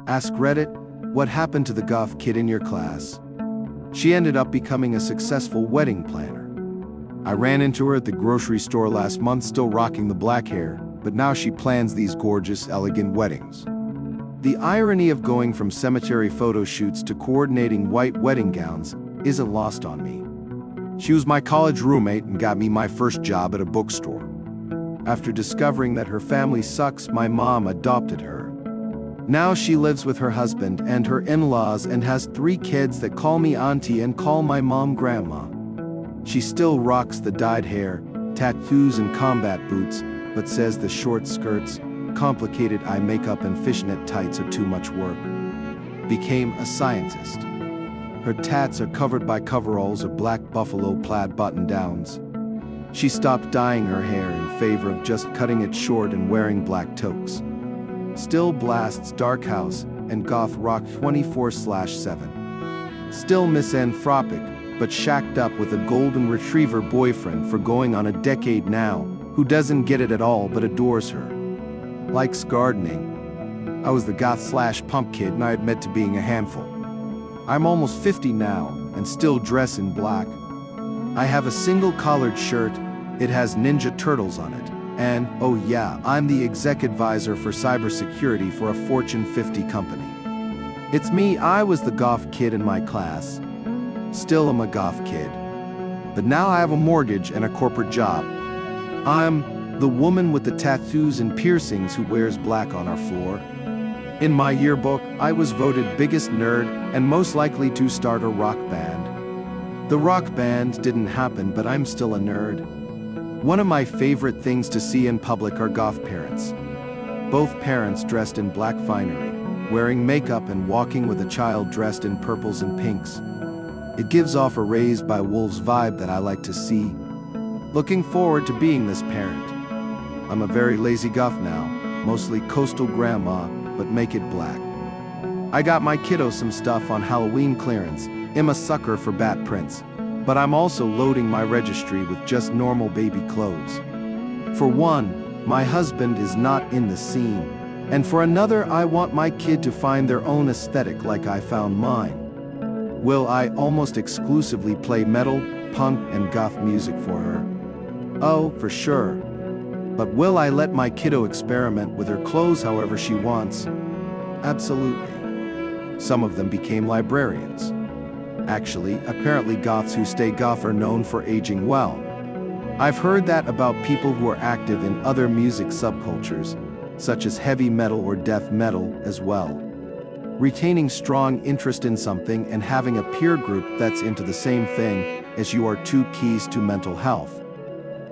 Ask Reddit, what happened to the goth kid in your class? She ended up becoming a successful wedding planner. I ran into her at the grocery store last month, still rocking the black hair, but now she plans these gorgeous, elegant weddings. The irony of going from cemetery photo shoots to coordinating white wedding gowns isn't lost on me. She was my college roommate and got me my first job at a bookstore. After discovering that her family sucks, my mom adopted her. Now she lives with her husband and her in-laws and has 3 kids that call me auntie and call my mom grandma. She still rocks the dyed hair, tattoos and combat boots, but says the short skirts, complicated eye makeup and fishnet tights are too much work. Became a scientist. Her tats are covered by coveralls or black buffalo plaid button-downs. She stopped dyeing her hair in favor of just cutting it short and wearing black toques. Still blasts dark house and goth rock 24/7. Still misanthropic, but shacked up with a golden retriever boyfriend for going on a decade now, who doesn't get it at all but adores her. Likes gardening. I was the goth/punk kid and I admit to being a handful. I'm almost 50 now and still dress in black. I have a single collared shirt, it has Ninja Turtles on it, and, oh yeah, I'm the exec advisor for cybersecurity for a Fortune 50 company. It's me, I was the goth kid in my class. Still am a goth kid. But now I have a mortgage and a corporate job. I'm the woman with the tattoos and piercings who wears black on our floor. In my yearbook, I was voted biggest nerd and most likely to start a rock band. The rock band didn't happen, but I'm still a nerd. One of my favorite things to see in public are goth parents. Both parents dressed in black finery, wearing makeup and walking with a child dressed in purples and pinks. It gives off a raised by wolves vibe that I like to see. Looking forward to being this parent. I'm a very lazy goth now, mostly coastal grandma, but make it black. I got my kiddo some stuff on Halloween clearance. I'm a sucker for bat prints, but I'm also loading my registry with just normal baby clothes. For one, my husband is not in the scene, and for another, I want my kid to find their own aesthetic like I found mine. Will I almost exclusively play metal, punk, and goth music for her? Oh, for sure. But will I let my kiddo experiment with her clothes however she wants? Absolutely. Some of them became librarians. Actually, apparently goths who stay goth are known for aging well. I've heard that about people who are active in other music subcultures, such as heavy metal or death metal as well. Retaining strong interest in something and having a peer group that's into the same thing as you are 2 keys to mental health.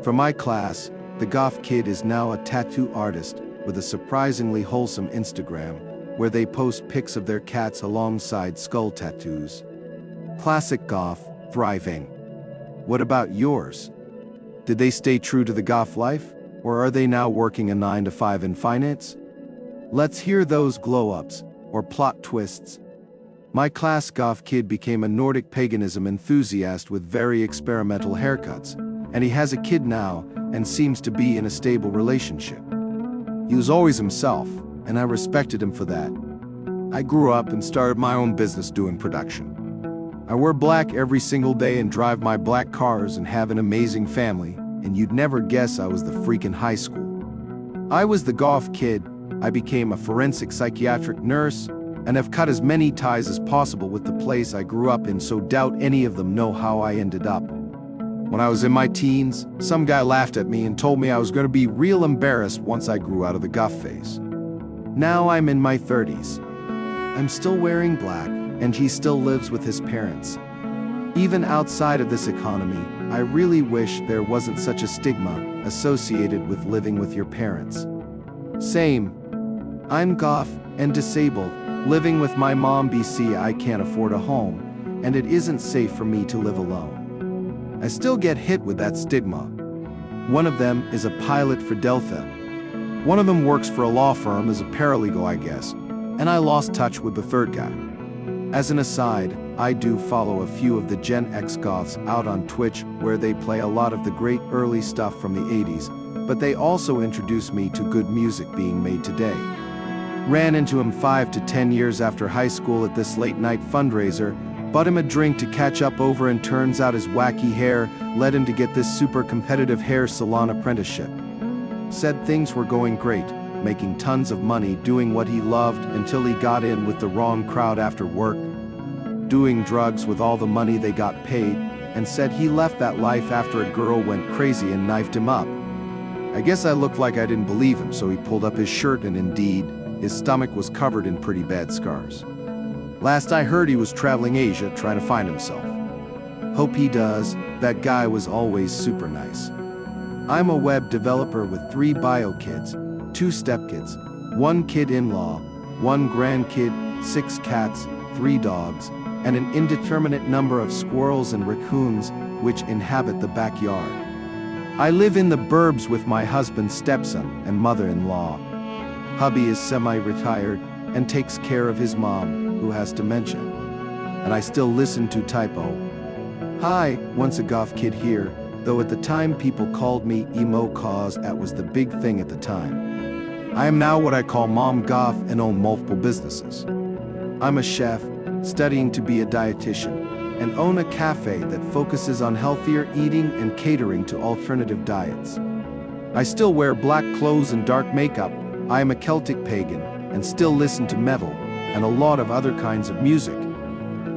For my class, the goth kid is now a tattoo artist with a surprisingly wholesome Instagram, where they post pics of their cats alongside skull tattoos. Classic goth, thriving. What about yours? Did they stay true to the goth life, or are they now working a 9-to-5 in finance? Let's hear those glow-ups, or plot twists. My class goth kid became a Nordic paganism enthusiast with very experimental haircuts, and he has a kid now and seems to be in a stable relationship. He was always himself, and I respected him for that. I grew up and started my own business doing production. I wear black every single day and drive my black cars and have an amazing family, and you'd never guess I was the freak in high school. I was the goth kid. I became a forensic psychiatric nurse, and have cut as many ties as possible with the place I grew up in, so doubt any of them know how I ended up. When I was in my teens, some guy laughed at me and told me I was going to be real embarrassed once I grew out of the goth phase. Now I'm in my 30s. I'm still wearing black, and he still lives with his parents. Even outside of this economy, I really wish there wasn't such a stigma associated with living with your parents. Same. I'm goth and disabled, living with my mom. BC, I can't afford a home, and it isn't safe for me to live alone. I still get hit with that stigma. One of them is a pilot for Delta. One of them works for a law firm as a paralegal, I guess, and I lost touch with the third guy. As an aside, I do follow a few of the Gen X goths out on Twitch, where they play a lot of the great early stuff from the 80s, but they also introduce me to good music being made today. Ran into him 5 to 10 years after high school at this late-night fundraiser, bought him a drink to catch up over, and turns out his wacky hair led him to get this super competitive hair salon apprenticeship. Said things were going great, making tons of money doing what he loved, until he got in with the wrong crowd after work, doing drugs with all the money they got paid, and said he left that life after a girl went crazy and knifed him up. I guess I looked like I didn't believe him, so he pulled up his shirt, and indeed, his stomach was covered in pretty bad scars. Last I heard, he was traveling Asia trying to find himself. Hope he does. That guy was always super nice. I'm a web developer with 3 bio kids, 2 stepkids, 1 kid-in-law, 1 grandkid, 6 cats, 3 dogs, and an indeterminate number of squirrels and raccoons which inhabit the backyard. I live in the burbs with my husband's stepson and mother-in-law. Hubby is semi-retired and takes care of his mom, who has dementia. And I still listen to Typo. Hi, once a goth kid here, though at the time people called me emo cause that was the big thing at the time. I am now what I call mom goth and own multiple businesses. I'm a chef, studying to be a dietitian, and own a cafe that focuses on healthier eating and catering to alternative diets. I still wear black clothes and dark makeup. I am a Celtic pagan and still listen to metal and a lot of other kinds of music.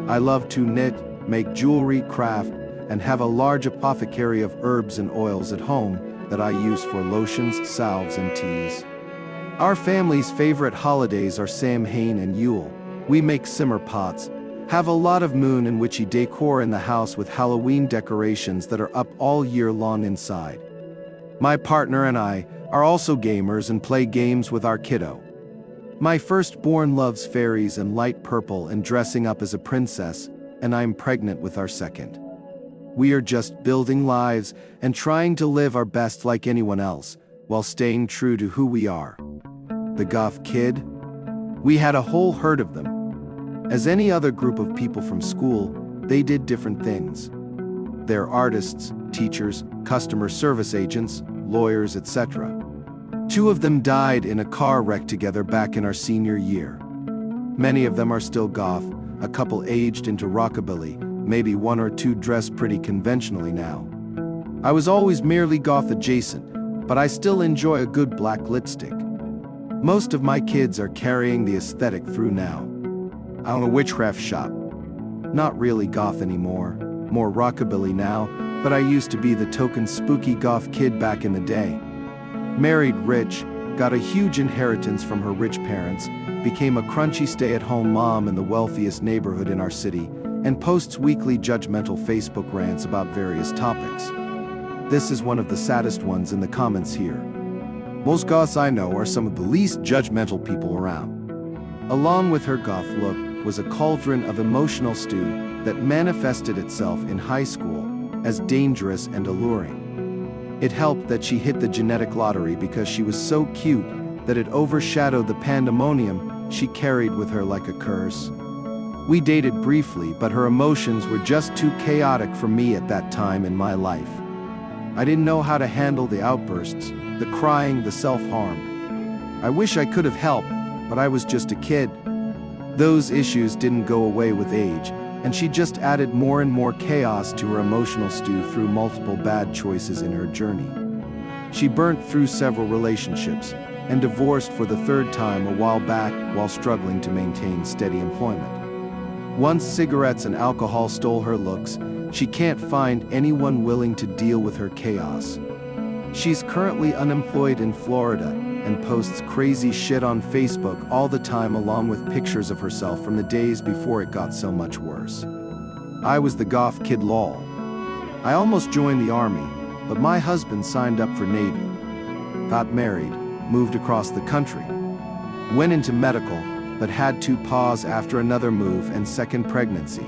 I love to knit, make jewelry, craft, and have a large apothecary of herbs and oils at home that I use for lotions, salves, and teas. Our family's favorite holidays are Samhain and Yule. We make simmer pots, have a lot of moon and witchy decor in the house with Halloween decorations that are up all year long inside. My partner and I are also gamers and play games with our kiddo. My firstborn loves fairies and light purple and dressing up as a princess, and I'm pregnant with our second. We are just building lives and trying to live our best like anyone else, while staying true to who we are. The goth kid? We had a whole herd of them. As any other group of people from school, they did different things. They're artists, teachers, customer service agents, lawyers, etc. 2 of them died in a car wreck together back in our senior year. Many of them are still goth, a couple aged into rockabilly, maybe 1 or 2 dress pretty conventionally now. I was always merely goth adjacent, but I still enjoy a good black lipstick. Most of my kids are carrying the aesthetic through now. I own a witchcraft shop. Not really goth anymore, more rockabilly now, but I used to be the token spooky goth kid back in the day. Married rich, got a huge inheritance from her rich parents, became a crunchy stay-at-home mom in the wealthiest neighborhood in our city, and posts weekly judgmental Facebook rants about various topics. This is one of the saddest ones in the comments here. Most goths I know are some of the least judgmental people around. Along with her goth look was a cauldron of emotional stew that manifested itself in high school as dangerous and alluring. It helped that she hit the genetic lottery because she was so cute that it overshadowed the pandemonium she carried with her like a curse. We dated briefly, but her emotions were just too chaotic for me at that time in my life. I didn't know how to handle the outbursts, the crying, the self-harm. I wish I could have helped, but I was just a kid. Those issues didn't go away with age, and she just added more and more chaos to her emotional stew through multiple bad choices in her journey. She burnt through several relationships and divorced for the 3rd time a while back while struggling to maintain steady employment. Once cigarettes and alcohol stole her looks, she can't find anyone willing to deal with her chaos. She's currently unemployed in Florida and posts crazy shit on Facebook all the time, along with pictures of herself from the days before it got so much worse. I was the goth kid lol. I almost joined the army, but my husband signed up for Navy. Got married, moved across the country. Went into medical, but had to pause after another move and second pregnancy.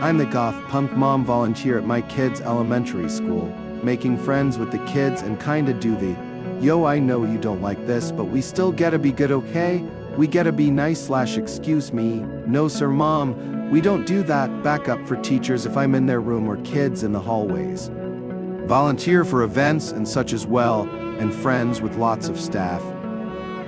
I'm the goth punk mom volunteer at my kids' elementary school, making friends with the kids and kinda do the, yo, I know you don't like this, but we still gotta be good, okay? We gotta be nice / excuse me, no sir mom, we don't do that, back up for teachers if I'm in their room or kids in the hallways. Volunteer for events and such as well, and friends with lots of staff.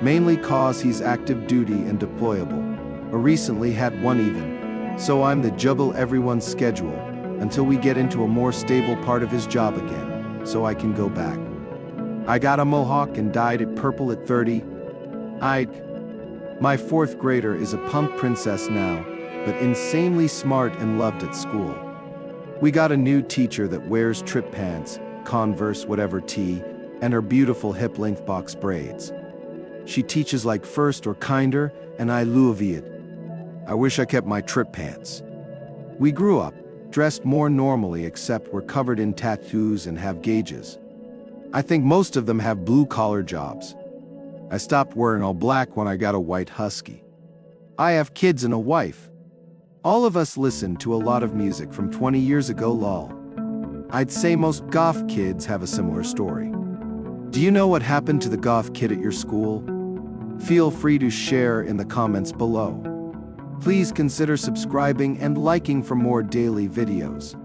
mainly cause he's active duty and deployable, or recently had one even. So I'm the juggle everyone's schedule until we get into a more stable part of his job again, so I can go back. I got a mohawk and dyed it purple at 30. My fourth grader is a punk princess now, but insanely smart and loved at school. We got a new teacher that wears trip pants, Converse whatever tee, and her beautiful hip-length box braids. She teaches like first or kinder, and I love it. I wish I kept my trip pants. We grew up, dressed more normally except we're covered in tattoos and have gauges. I think most of them have blue-collar jobs. I stopped wearing all black when I got a white husky. I have kids and a wife. All of us listen to a lot of music from 20 years ago lol. I'd say most goth kids have a similar story. Do you know what happened to the goth kid at your school? Feel free to share in the comments below. Please consider subscribing and liking for more daily videos.